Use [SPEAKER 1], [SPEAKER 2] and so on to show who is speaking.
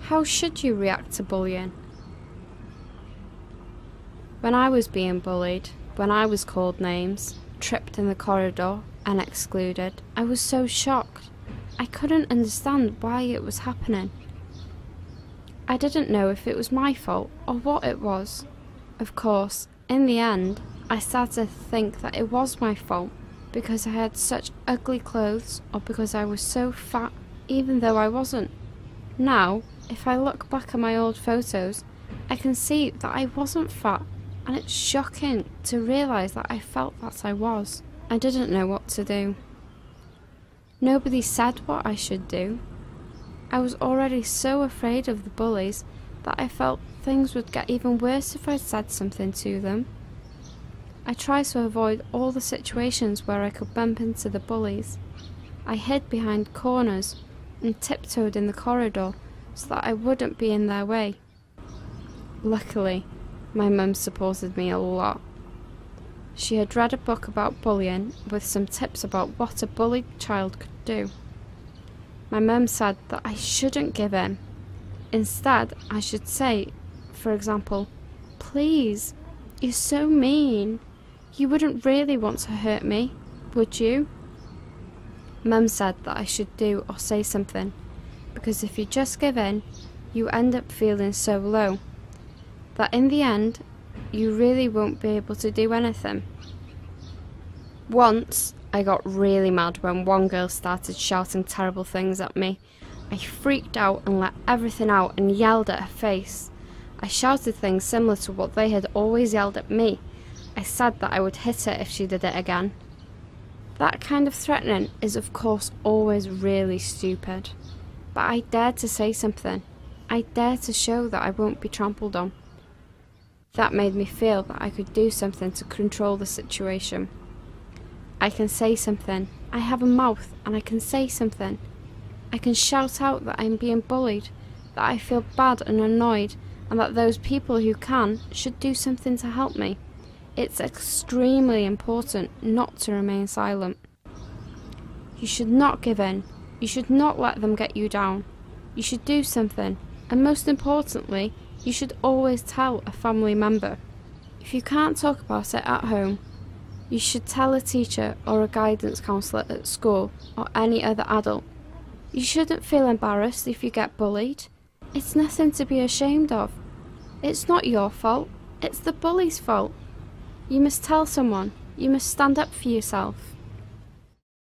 [SPEAKER 1] How should you react to bullying? When I was being bullied, when I was called names, tripped in the corridor and excluded, I was so shocked. I couldn't understand why it was happening. I didn't know if it was my fault or what it was. Of course, in the end, I started to think that it was my fault because I had such ugly clothes or because I was so fat, even though I wasn't. Now, if I look back at my old photos, I can see that I wasn't fat, and it's shocking to realise that I felt that I was. I didn't know what to do. Nobody said what I should do. I was already so afraid of the bullies that I felt things would get even worse if I said something to them. I tried to avoid all the situations where I could bump into the bullies. I hid behind corners and tiptoed in the corridor so that I wouldn't be in their way. Luckily, my mum supported me a lot. She had read a book about bullying with some tips about what a bullied child could do. My mum said that I shouldn't give in. Instead, I should say, for example, "Please, you're so mean. You wouldn't really want to hurt me, would you?" Mum said that I should do or say something, because if you just give in, you end up feeling so low that in the end, you really won't be able to do anything. Once, I got really mad when one girl started shouting terrible things at me. I freaked out and let everything out and yelled at her face. I shouted things similar to what they had always yelled at me. I said that I would hit her if she did it again. That kind of threatening is of course always really stupid. But I dared to say something. I dared to show that I won't be trampled on. That made me feel that I could do something to control the situation. I can say something. I have a mouth and I can say something. I can shout out that I'm being bullied, that I feel bad and annoyed, and that those people who can should do something to help me. It's extremely important not to remain silent. You should not give in. You should not let them get you down. You should do something, and most importantly, you should always tell a family member. If you can't talk about it at home, you should tell a teacher or a guidance counsellor at school or any other adult. You shouldn't feel embarrassed if you get bullied. It's nothing to be ashamed of. It's not your fault, it's the bully's fault. You must tell someone. You must stand up for yourself.